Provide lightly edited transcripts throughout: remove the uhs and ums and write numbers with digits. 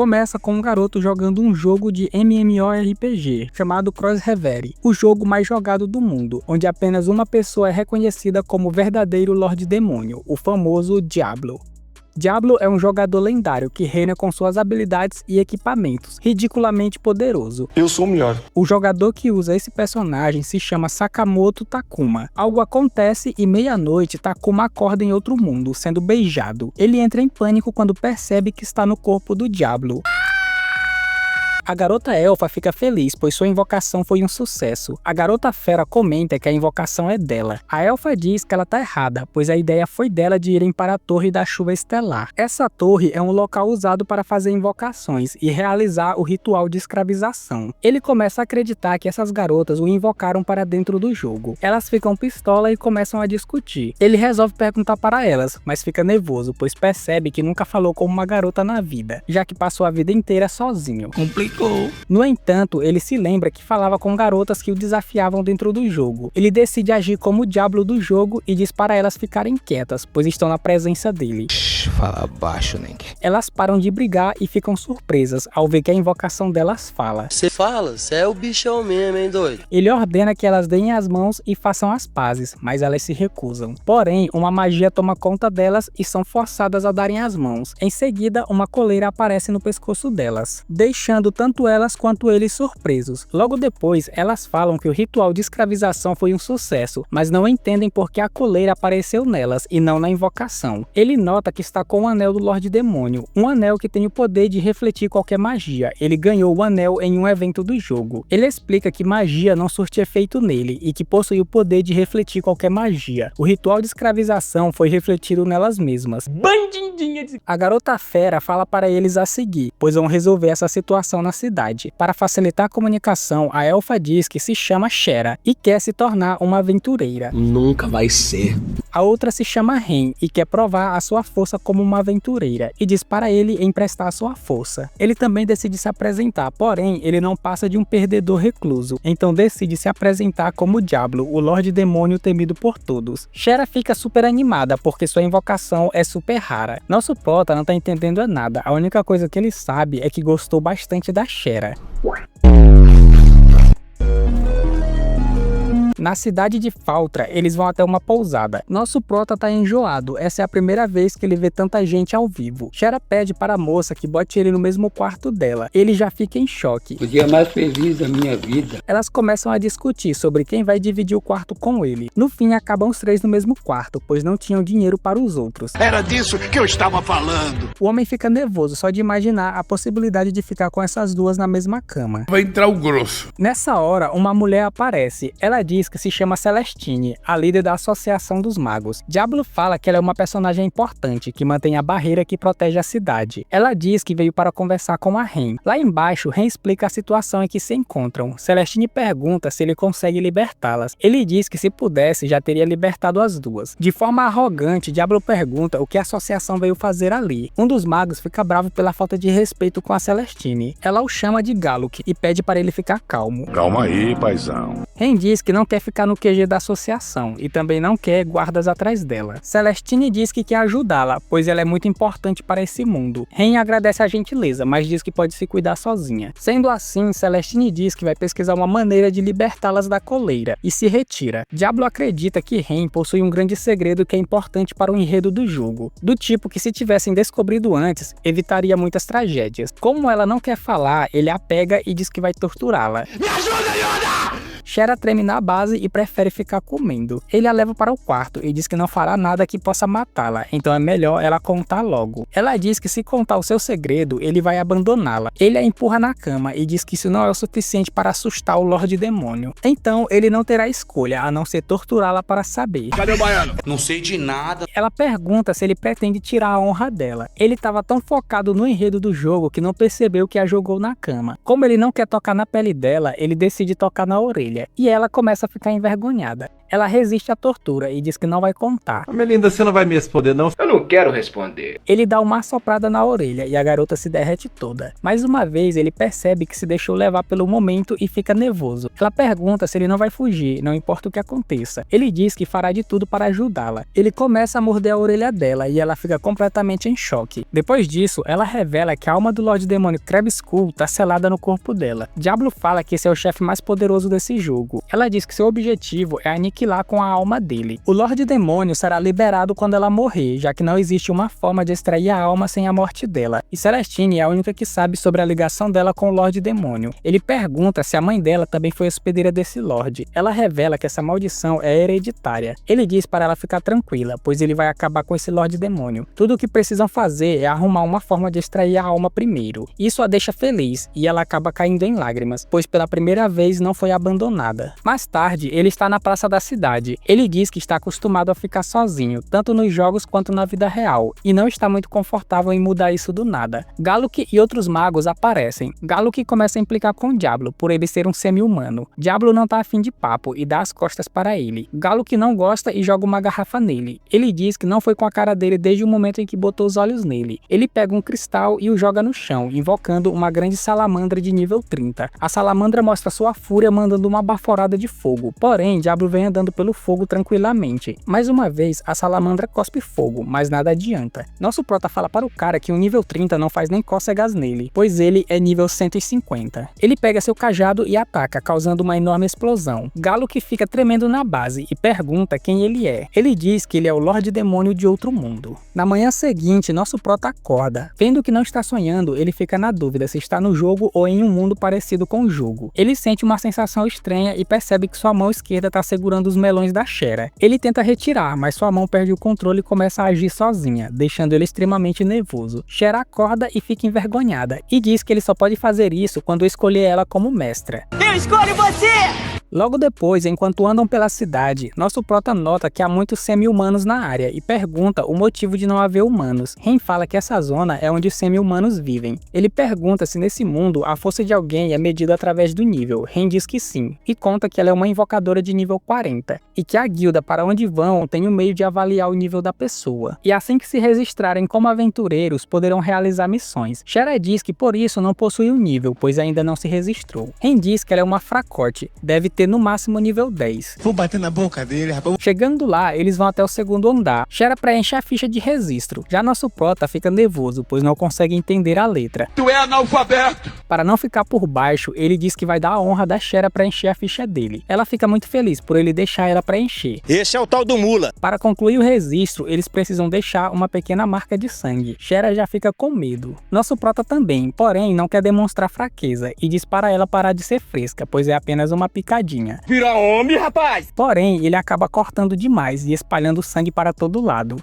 Começa com um garoto jogando um jogo de MMORPG chamado Cross Reverie, o jogo mais jogado do mundo, onde apenas uma pessoa é reconhecida como o verdadeiro Lorde Demônio, o famoso Diablo. Diablo é um jogador lendário que reina com suas habilidades e equipamentos, ridiculamente poderoso. Eu sou o melhor. O jogador que usa esse personagem se chama Sakamoto Takuma. Algo acontece e meia-noite Takuma acorda em outro mundo, sendo beijado. Ele entra em pânico quando percebe que está no corpo do Diablo. A garota elfa fica feliz, pois sua invocação foi um sucesso. A garota fera comenta que a invocação é dela. A elfa diz que ela tá errada, pois a ideia foi dela de irem para a Torre da Chuva Estelar. Essa torre é um local usado para fazer invocações e realizar o ritual de escravização. Ele começa a acreditar que essas garotas o invocaram para dentro do jogo. Elas ficam pistola e começam a discutir. Ele resolve perguntar para elas, mas fica nervoso, pois percebe que nunca falou com uma garota na vida, já que passou a vida inteira sozinho. No entanto, ele se lembra que falava com garotas que o desafiavam dentro do jogo. Ele decide agir como o Diablo do jogo e diz para elas ficarem quietas, pois estão na presença dele. Fala baixo, Nenk. Elas param de brigar e ficam surpresas ao ver que a invocação delas fala. Você fala? Você é o bichão mesmo, hein, doido? Ele ordena que elas deem as mãos e façam as pazes, mas elas se recusam. Porém, uma magia toma conta delas e são forçadas a darem as mãos. Em seguida, uma coleira aparece no pescoço delas, deixando tanto elas quanto eles surpresos. Logo depois, elas falam que o ritual de escravização foi um sucesso, mas não entendem por que a coleira apareceu nelas e não na invocação. Ele nota que está com o anel do Lorde Demônio, um anel que tem o poder de refletir qualquer magia. Ele ganhou o anel em um evento do jogo. Ele explica que magia não surte efeito nele e que possui o poder de refletir qualquer magia. O ritual de escravização foi refletido nelas mesmas. Bandidinha de... A garota fera fala para eles a seguir, pois vão resolver essa situação na cidade. Para facilitar a comunicação, a elfa diz que se chama Shera e quer se tornar uma aventureira. Nunca vai ser. A outra se chama Ren e quer provar a sua força como uma aventureira e diz para ele emprestar a sua força. Ele também decide se apresentar, porém ele não passa de um perdedor recluso, então decide se apresentar como Diablo, o Lorde Demônio temido por todos. Shera fica super animada porque sua invocação é super rara. Nosso prota não tá entendendo nada, a única coisa que ele sabe é que gostou bastante da Shera. Na cidade de Faltra, eles vão até uma pousada. Nosso prota tá enjoado, essa é a primeira vez que ele vê tanta gente ao vivo. Shera pede para a moça que bote ele no mesmo quarto dela. Ele já fica em choque. O dia mais feliz da minha vida. Elas começam a discutir sobre quem vai dividir o quarto com ele. No fim, acabam os três no mesmo quarto, pois não tinham dinheiro para os outros. Era disso que eu estava falando. O homem fica nervoso só de imaginar a possibilidade de ficar com essas duas na mesma cama. Vai entrar o grosso. Nessa hora, uma mulher aparece. Ela diz que se chama Celestine, a líder da Associação dos Magos. Diablo fala que ela é uma personagem importante, que mantém a barreira que protege a cidade. Ela diz que veio para conversar com a Ren. Lá embaixo, Ren explica a situação em que se encontram. Celestine pergunta se ele consegue libertá-las. Ele diz que se pudesse, já teria libertado as duas. De forma arrogante, Diablo pergunta o que a associação veio fazer ali. Um dos magos fica bravo pela falta de respeito com a Celestine. Ela o chama de Galuk e pede para ele ficar calmo. Calma aí, paizão. Ren diz que não quer ficar no QG da associação e também não quer guardas atrás dela. Celestine diz que quer ajudá-la, pois ela é muito importante para esse mundo. Ren agradece a gentileza, mas diz que pode se cuidar sozinha. Sendo assim, Celestine diz que vai pesquisar uma maneira de libertá-las da coleira e se retira. Diablo acredita que Ren possui um grande segredo que é importante para o enredo do jogo, do tipo que se tivessem descobrido antes, evitaria muitas tragédias. Como ela não quer falar, ele a pega e diz que vai torturá-la. Me ajuda, Yoda! Shera treme na base e prefere ficar comendo. Ele a leva para o quarto e diz que não fará nada que possa matá-la, então é melhor ela contar logo. Ela diz que se contar o seu segredo, ele vai abandoná-la. Ele a empurra na cama e diz que isso não é o suficiente para assustar o Lorde Demônio. Então ele não terá escolha a não ser torturá-la para saber. Cadê o baiano? Não sei de nada. Ela pergunta se ele pretende tirar a honra dela. Ele estava tão focado no enredo do jogo que não percebeu que a jogou na cama. Como ele não quer tocar na pele dela, ele decide tocar na orelha. E ela começa a ficar envergonhada. Ela resiste à tortura e diz que não vai contar. Melinda, você não vai me responder não? Eu não quero responder. Ele dá uma assoprada na orelha e a garota se derrete toda. Mais uma vez, ele percebe que se deixou levar pelo momento e fica nervoso. Ela pergunta se ele não vai fugir, não importa o que aconteça. Ele diz que fará de tudo para ajudá-la. Ele começa a morder a orelha dela e ela fica completamente em choque. Depois disso, ela revela que a alma do Lorde Demônio Krabskull está selada no corpo dela. Diablo fala que esse é o chefe mais poderoso desse jogo. Ela diz que seu objetivo é aniquilar com a alma dele. O Lorde Demônio será liberado quando ela morrer, já que não existe uma forma de extrair a alma sem a morte dela. E Celestine é a única que sabe sobre a ligação dela com o Lorde Demônio. Ele pergunta se a mãe dela também foi hospedeira desse Lorde. Ela revela que essa maldição é hereditária. Ele diz para ela ficar tranquila, pois ele vai acabar com esse Lorde Demônio. Tudo o que precisam fazer é arrumar uma forma de extrair a alma primeiro. Isso a deixa feliz e ela acaba caindo em lágrimas, pois pela primeira vez não foi abandonada. Mais tarde, ele está na praça da cidade. Ele diz que está acostumado a ficar sozinho, tanto nos jogos quanto na vida real, e não está muito confortável em mudar isso do nada. Galuk e outros magos aparecem. Galuk começa a implicar com Diablo, por ele ser um semi-humano. Diablo não tá afim de papo e dá as costas para ele. Galuk não gosta e joga uma garrafa nele. Ele diz que não foi com a cara dele desde o momento em que botou os olhos nele. Ele pega um cristal e o joga no chão, invocando uma grande salamandra de nível 30. A salamandra mostra sua fúria mandando uma baforada de fogo, porém Diablo vem andando pelo fogo tranquilamente. Mais uma vez, a salamandra cospe fogo, mas nada adianta. Nosso prota fala para o cara que um nível 30 não faz nem cócegas nele, pois ele é nível 150. Ele pega seu cajado e ataca, causando uma enorme explosão. Galuk fica tremendo na base e pergunta quem ele é. Ele diz que ele é o Lorde Demônio de outro mundo. Na manhã seguinte, nosso prota acorda. Vendo que não está sonhando, ele fica na dúvida se está no jogo ou em um mundo parecido com o jogo. Ele sente uma sensação estranha e percebe que sua mão esquerda está segurando os melões da Shera. Ele tenta retirar, mas sua mão perde o controle e começa a agir sozinha, deixando ele extremamente nervoso. Shera acorda e fica envergonhada, e diz que ele só pode fazer isso quando escolher ela como mestra. Eu escolho você! Logo depois, enquanto andam pela cidade, nosso prota nota que há muitos semi-humanos na área e pergunta o motivo de não haver humanos. Ren fala que essa zona é onde os semi-humanos vivem. Ele pergunta se nesse mundo a força de alguém é medida através do nível. Ren diz que sim, e conta que ela é uma invocadora de nível 40, e que a guilda para onde vão tem um meio de avaliar o nível da pessoa. E assim que se registrarem como aventureiros, poderão realizar missões. Shera diz que por isso não possui um nível, pois ainda não se registrou. Ren diz que ela é uma fracote, deve ter no máximo nível 10. Vou bater na boca dele, rapaz. Chegando lá, eles vão até o segundo andar. Shera preenche a ficha de registro. Já nosso prota fica nervoso, pois não consegue entender a letra. Tu é analfabeto! Para não ficar por baixo, ele diz que vai dar a honra da Shera preencher a ficha dele. Ela fica muito feliz por ele deixar ela preencher. Esse é o tal do mula. Para concluir o registro, eles precisam deixar uma pequena marca de sangue. Shera já fica com medo. Nosso prota também, porém não quer demonstrar fraqueza e diz para ela parar de ser fresca, pois é apenas uma picadinha. Vira homem, rapaz! Porém, ele acaba cortando demais e espalhando sangue para todo lado.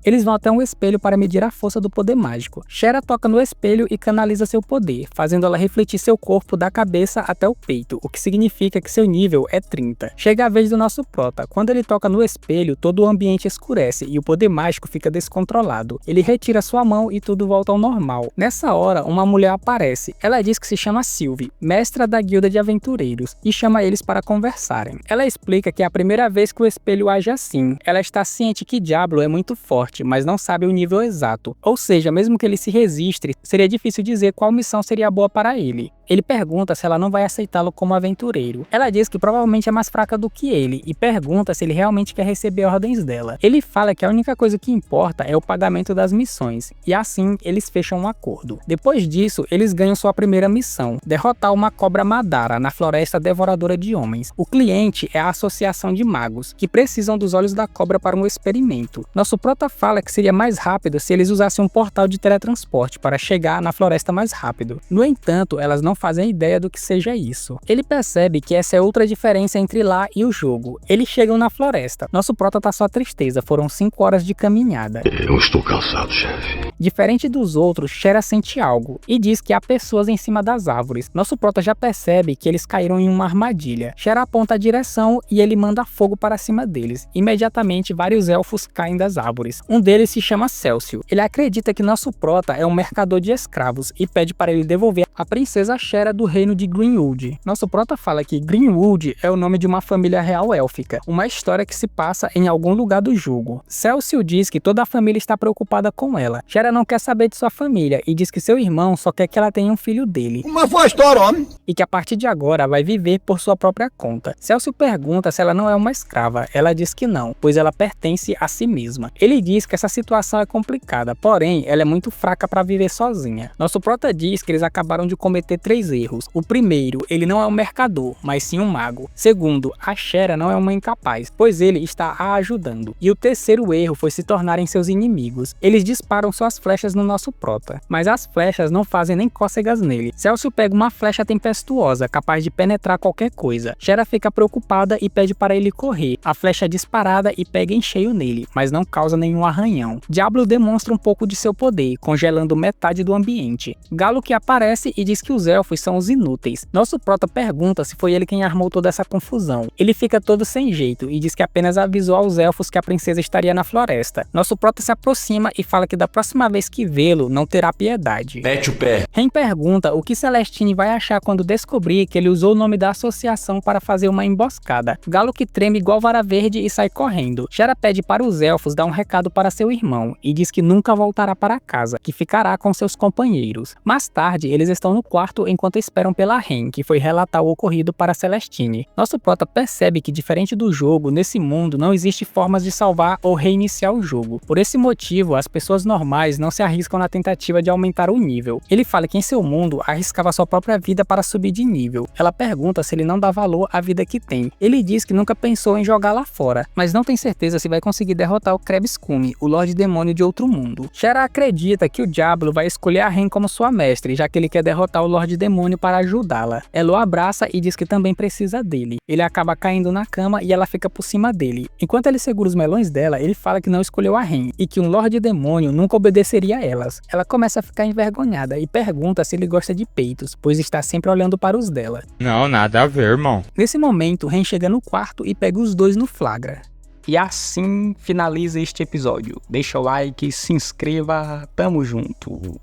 Eles vão até um espelho para medir a força do poder mágico. Shera toca no espelho e canaliza seu poder, fazendo ela refletir seu corpo da cabeça até o peito, o que significa que seu nível é 30. Chega a vez do nosso prota. Quando ele toca no espelho, todo o ambiente escurece e o poder mágico fica descontrolado. Ele retira sua mão e tudo volta ao normal. Nessa hora, uma mulher aparece. Ela diz que se chama Sylvie, mestra da guilda de aventureiros, e chama eles para conversarem. Ela explica que é a primeira vez que o espelho age assim. Ela está ciente que Diablo é muito forte, mas não sabe o nível exato. Ou seja, mesmo que ele se registre, seria difícil dizer qual missão seria boa para ele. Ele pergunta se ela não vai aceitá-lo como aventureiro. Ela diz que provavelmente é mais fraca do que ele e pergunta se ele realmente quer receber ordens dela. Ele fala que a única coisa que importa é o pagamento das missões, e assim eles fecham um acordo. Depois disso, eles ganham sua primeira missão: derrotar uma cobra Madara na floresta devoradora de homens. O cliente é a associação de magos, que precisam dos olhos da cobra para um experimento. Nosso prota fala que seria mais rápido se eles usassem um portal de teletransporte para chegar na floresta mais rápido. No entanto, elas não fazem ideia do que seja isso. Ele percebe que essa é outra diferença entre lá e o jogo. Eles chegam na floresta. Nosso prota tá só tristeza, foram 5 horas de caminhada. Eu estou cansado, chefe. Diferente dos outros, Shera sente algo e diz que há pessoas em cima das árvores. Nosso prota já percebe que eles caíram em uma armadilha. Shera aponta a direção e ele manda fogo para cima deles. Imediatamente, vários elfos caem das árvores. Um deles se chama Célcio. Ele acredita que nosso prota é um mercador de escravos e pede para ele devolver a princesa Shera do reino de Greenwood. Nosso prota fala que Greenwood é o nome de uma família real élfica, uma história que se passa em algum lugar do jogo. Célcio diz que toda a família está preocupada com ela. Shera não quer saber de sua família e diz que seu irmão só quer que ela tenha um filho dele. Uma boa história, homem. E que a partir de agora vai viver por sua própria conta. Célcio pergunta se ela não é uma escrava. Ela diz que não, pois ela pertence a si mesma. Ele diz que essa situação é complicada, porém ela é muito fraca para viver sozinha. Nosso prota diz que eles acabaram de cometer 3 erros. O primeiro, ele não é um mercador, mas sim um mago. Segundo, a Shera não é uma incapaz, pois ele está a ajudando. E o terceiro erro foi se tornarem seus inimigos. Eles disparam suas flechas no nosso prota, mas as flechas não fazem nem cócegas nele. Célcio pega uma flecha tempestuosa, capaz de penetrar qualquer coisa. Shera fica preocupada e pede para ele correr. A flecha é disparada e pega em cheio nele, mas não causa nenhum arranhão. Diablo demonstra um pouco de seu poder, congelando metade do ambiente. Galo que aparece e diz que os elfos são os inúteis. Nosso prota pergunta se foi ele quem armou toda essa confusão. Ele fica todo sem jeito e diz que apenas avisou aos elfos que a princesa estaria na floresta. Nosso prota se aproxima e fala que da próxima vez que vê-lo, não terá piedade. Mete o pé. Ren pergunta o que Celestine vai achar quando descobrir que ele usou o nome da associação para fazer uma emboscada. Galo que treme igual vara verde e sai correndo. Shera pede para os elfos dar um recado para seu irmão e diz que nunca voltará para casa, que ficará com seus companheiros. Mais tarde, eles estão no quarto enquanto esperam pela Ren, que foi relatar o ocorrido para Celestine. Nosso prota percebe que, diferente do jogo, nesse mundo não existe formas de salvar ou reiniciar o jogo. Por esse motivo, as pessoas normais não se arriscam na tentativa de aumentar o nível. Ele fala que em seu mundo arriscava sua própria vida para subir de nível. Ela pergunta se ele não dá valor à vida que tem. Ele diz que nunca pensou em jogar lá fora, mas não tem certeza se vai conseguir derrotar o Krebs-Kumi, o Lorde Demônio de outro mundo. Shera acredita que o Diablo vai escolher a Ren como sua mestre, já que ele quer derrotar o Lorde Demônio para ajudá-la. Ela o abraça e diz que também precisa dele. Ele acaba caindo na cama e ela fica por cima dele. Enquanto ele segura os melões dela, ele fala que não escolheu a Ren e que um Lorde Demônio nunca obedeceria a elas. Ela começa a ficar envergonhada e pergunta se ele gosta de peitos, pois está sempre olhando para os dela. Não, nada a ver, irmão. Nesse momento, Ren chega no quarto e pega os dois no flagra. E assim finaliza este episódio. Deixa o like, se inscreva, tamo junto.